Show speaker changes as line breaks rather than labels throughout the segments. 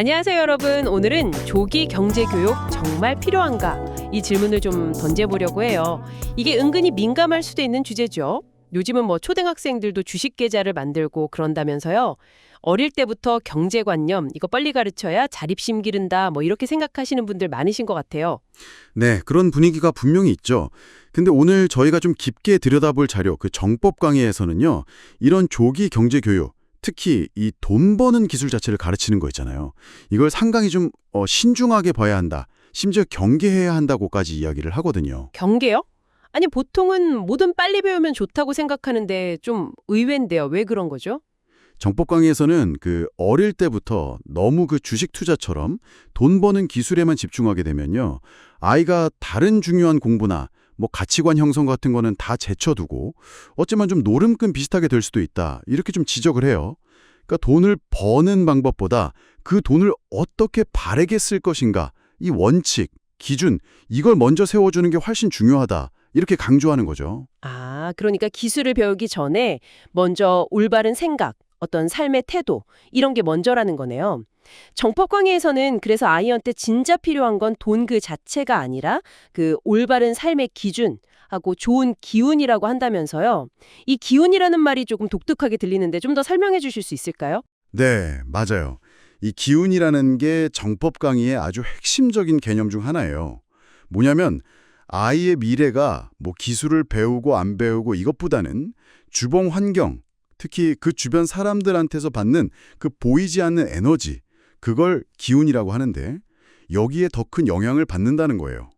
안녕하세요, 여러분. 오늘은 조기 경제 교육 정말 필요한가? 이 질문을 좀 던져보려고 해요. 이게 은근히 민감할 수도 있는 주제죠. 요즘은 뭐 초등학생들도 주식 계좌를 만들고 그런다면서요. 어릴 때부터 경제관념, 이거 빨리 가르쳐야 자립심 기른다, 뭐 이렇게 생각하시는 분들 많으신 것 같아요.
네, 그런 분위기가 분명히 있죠. 근데 오늘 저희가 좀 깊게 들여다볼 자료, 그 정법 강의에서는요, 이런 조기 경제 교육, 특히 이 돈 버는 기술 자체를 가르치는 거 있잖아요. 이걸 상당히 좀 신중하게 봐야 한다. 심지어 경계해야 한다고까지 이야기를 하거든요.
경계요? 아니, 보통은 뭐든 빨리 배우면 좋다고 생각하는데 좀 의외인데요. 왜 그런 거죠?
정법 강의에서는 그 어릴 때부터 너무 그 주식 투자처럼 돈 버는 기술에만 집중하게 되면요. 아이가 다른 중요한 공부나 뭐 가치관 형성 같은 거는 다 제쳐두고 어쩌면 좀 노름끈 비슷하게 될 수도 있다. 이렇게 좀 지적을 해요. 그러니까 돈을 버는 방법보다 그 돈을 어떻게 바르게 쓸 것인가, 이 원칙, 기준, 이걸 먼저 세워주는 게 훨씬 중요하다. 이렇게 강조하는 거죠.
아, 그러니까 기술을 배우기 전에 먼저 올바른 생각, 어떤 삶의 태도, 이런 게 먼저라는 거네요. 정법 강의에서는 그래서 아이한테 진짜 필요한 건 돈 그 자체가 아니라 그 올바른 삶의 기준하고 좋은 기운이라고 한다면서요. 이 기운이라는 말이 조금 독특하게 들리는데 좀 더 설명해 주실 수 있을까요?
네, 맞아요. 이 기운이라는 게 정법 강의의 아주 핵심적인 개념 중 하나예요. 뭐냐면 아이의 미래가 뭐 기술을 배우고 안 배우고 이것보다는 주변 환경, 특히 그 주변 사람들한테서 받는 그 보이지 않는 에너지, 그걸 기운이라고 하는데 여기에 더 큰 영향을 받는다는 거예요.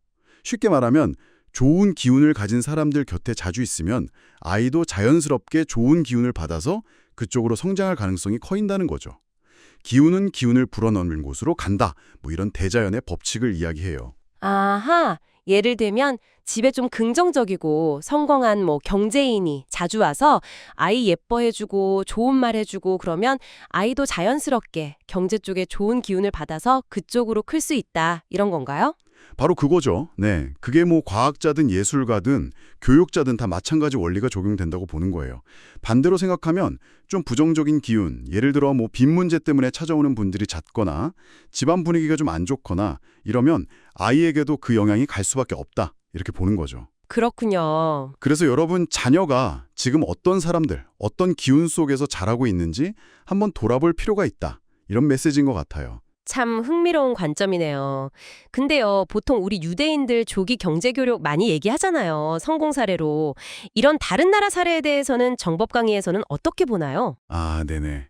쉽게 말하면 좋은 기운을 가진 사람들 곁에 자주 있으면 아이도 자연스럽게 좋은 기운을 받아서 그쪽으로 성장할 가능성이 커진다는 거죠. 기운은 기운을 불어넣는 곳으로 간다. 뭐 이런 대자연의 법칙을 이야기해요.
아하, 예를 들면 집에 좀 긍정적이고 성공한 뭐 경제인이 자주 와서 아이 예뻐해주고 좋은 말 해주고 그러면 아이도 자연스럽게 경제 쪽에 좋은 기운을 받아서 그쪽으로 클 수 있다. 이런 건가요?
바로 그거죠. 네, 그게 뭐 과학자든 예술가든 교육자든 다 마찬가지 원리가 적용된다고 보는 거예요. 반대로 생각하면 좀 부정적인 기운, 예를 들어 뭐 빚 문제 때문에 찾아오는 분들이 잦거나 집안 분위기가 좀 안 좋거나 이러면 아이에게도 그 영향이 갈 수밖에 없다. 이렇게 보는 거죠.
그렇군요.
그래서 여러분 자녀가 지금 어떤 사람들, 어떤 기운 속에서 자라고 있는지 한번 돌아볼 필요가 있다. 이런 메시지인 것 같아요.
참 흥미로운 관점이네요. 근데요, 보통 우리 유대인들 조기 경제 교육 많이 얘기하잖아요. 성공 사례로. 이런 다른 나라 사례에 대해서는 정법 강의에서는 어떻게 보나요?
아, 네네.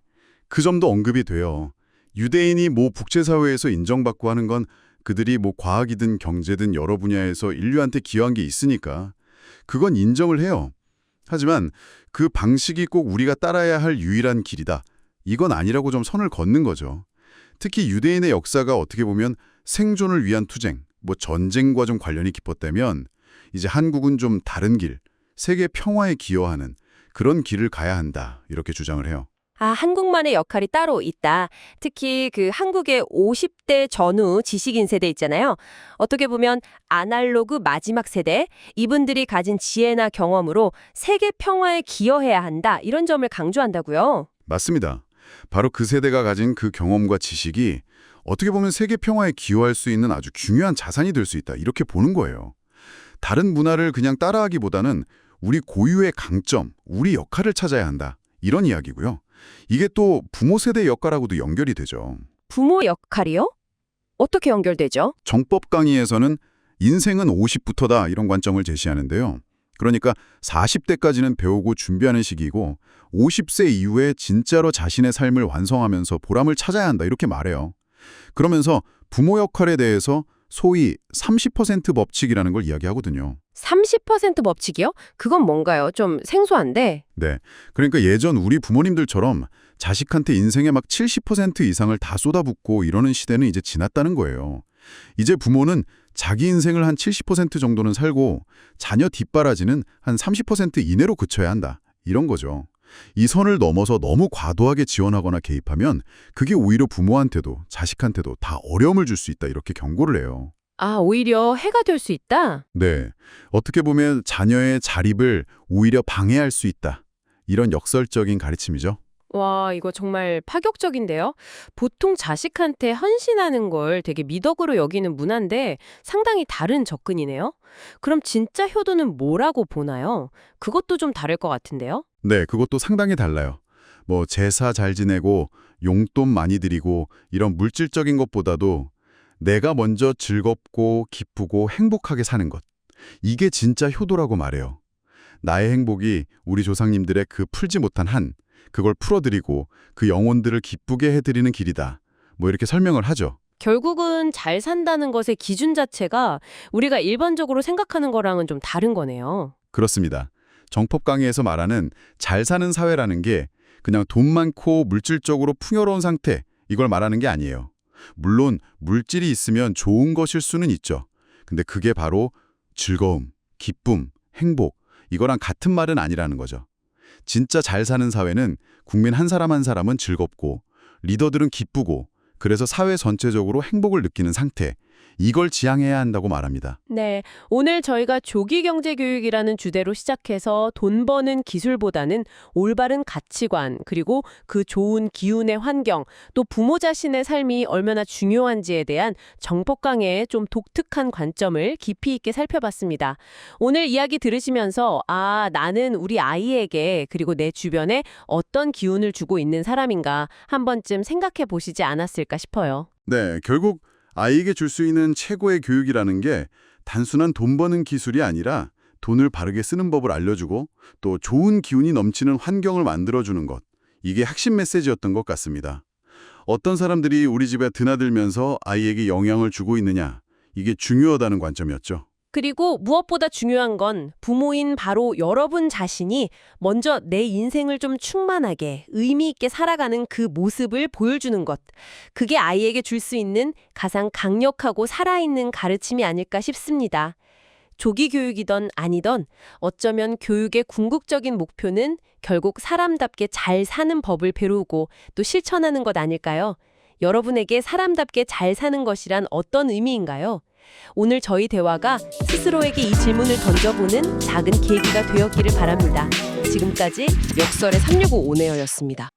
그 점도 언급이 돼요. 유대인이 뭐 국제사회에서 인정받고 하는 건 그들이 뭐 과학이든 경제든 여러 분야에서 인류한테 기여한 게 있으니까 그건 인정을 해요. 하지만 그 방식이 꼭 우리가 따라야 할 유일한 길이다. 이건 아니라고 좀 선을 걷는 거죠. 특히 유대인의 역사가 어떻게 보면 생존을 위한 투쟁, 뭐 전쟁과 좀 관련이 깊었다면 이제 한국은 좀 다른 길, 세계 평화에 기여하는 그런 길을 가야 한다. 이렇게 주장을 해요.
아, 한국만의 역할이 따로 있다. 특히 그 한국의 50대 전후 지식인 세대 있잖아요. 어떻게 보면 아날로그 마지막 세대, 이분들이 가진 지혜나 경험으로 세계 평화에 기여해야 한다. 이런 점을 강조한다고요.
맞습니다. 바로 그 세대가 가진 그 경험과 지식이 어떻게 보면 세계 평화에 기여할 수 있는 아주 중요한 자산이 될 수 있다. 이렇게 보는 거예요. 다른 문화를 그냥 따라하기보다는 우리 고유의 강점, 우리 역할을 찾아야 한다. 이런 이야기고요. 이게 또 부모 세대의 역할하고도 연결이 되죠.
부모 역할이요? 어떻게 연결되죠?
정법 강의에서는 인생은 50부터다 이런 관점을 제시하는데요. 그러니까 40대까지는 배우고 준비하는 시기이고 50세 이후에 진짜로 자신의 삶을 완성하면서 보람을 찾아야 한다 이렇게 말해요. 그러면서 부모 역할에 대해서 소위 30% 법칙이라는 걸 이야기하거든요.
30% 법칙이요? 그건 뭔가요? 좀 생소한데.
네, 그러니까 예전 우리 부모님들처럼 자식한테 인생의 막 70% 이상을 다 쏟아붓고 이러는 시대는 이제 지났다는 거예요. 이제 부모는 자기 인생을 한 70% 정도는 살고 자녀 뒷바라지는 한 30% 이내로 그쳐야 한다. 이런 거죠. 이 선을 넘어서 너무 과도하게 지원하거나 개입하면 그게 오히려 부모한테도 자식한테도 다 어려움을 줄 수 있다. 이렇게 경고를 해요.
아, 오히려 해가 될 수 있다?
네, 어떻게 보면 자녀의 자립을 오히려 방해할 수 있다. 이런 역설적인 가르침이죠.
와, 이거 정말 파격적인데요? 보통 자식한테 헌신하는 걸 되게 미덕으로 여기는 문화인데 상당히 다른 접근이네요? 그럼 진짜 효도는 뭐라고 보나요? 그것도 좀 다를 것 같은데요?
네, 그것도 상당히 달라요. 뭐 제사 잘 지내고 용돈 많이 드리고 이런 물질적인 것보다도 내가 먼저 즐겁고 기쁘고 행복하게 사는 것. 이게 진짜 효도라고 말해요. 나의 행복이 우리 조상님들의 그 풀지 못한 한, 그걸 풀어드리고 그 영혼들을 기쁘게 해드리는 길이다. 뭐 이렇게 설명을 하죠.
결국은 잘 산다는 것의 기준 자체가 우리가 일반적으로 생각하는 거랑은 좀 다른 거네요.
그렇습니다. 정법 강의에서 말하는 잘 사는 사회라는 게 그냥 돈 많고 물질적으로 풍요로운 상태, 이걸 말하는 게 아니에요. 물론 물질이 있으면 좋은 것일 수는 있죠. 근데 그게 바로 즐거움, 기쁨, 행복, 이거랑 같은 말은 아니라는 거죠. 진짜 잘 사는 사회는 국민 한 사람 한 사람은 즐겁고 리더들은 기쁘고 그래서 사회 전체적으로 행복을 느끼는 상태, 이걸 지향해야 한다고 말합니다.
네, 오늘 저희가 조기경제교육이라는 주제로 시작해서 돈 버는 기술보다는 올바른 가치관, 그리고 그 좋은 기운의 환경, 또 부모 자신의 삶이 얼마나 중요한지에 대한 정법 강해의 좀 독특한 관점을 깊이 있게 살펴봤습니다. 오늘 이야기 들으시면서 나는 우리 아이에게 그리고 내 주변에 어떤 기운을 주고 있는 사람인가 한 번쯤 생각해 보시지 않았을까 싶어요.
네, 결국 아이에게 줄 수 있는 최고의 교육이라는 게 단순한 돈 버는 기술이 아니라 돈을 바르게 쓰는 법을 알려주고 또 좋은 기운이 넘치는 환경을 만들어주는 것. 이게 핵심 메시지였던 것 같습니다. 어떤 사람들이 우리 집에 드나들면서 아이에게 영향을 주고 있느냐, 이게 중요하다는 관점이었죠.
그리고 무엇보다 중요한 건 부모인 바로 여러분 자신이 먼저 내 인생을 좀 충만하게 의미 있게 살아가는 그 모습을 보여주는 것. 그게 아이에게 줄 수 있는 가장 강력하고 살아있는 가르침이 아닐까 싶습니다. 조기 교육이던 아니던 어쩌면 교육의 궁극적인 목표는 결국 사람답게 잘 사는 법을 배우고 또 실천하는 것 아닐까요? 여러분에게 사람답게 잘 사는 것이란 어떤 의미인가요? 오늘 저희 대화가 스스로에게 이 질문을 던져보는 작은 계기가 되었기를 바랍니다. 지금까지 역설의 365 오네어였습니다.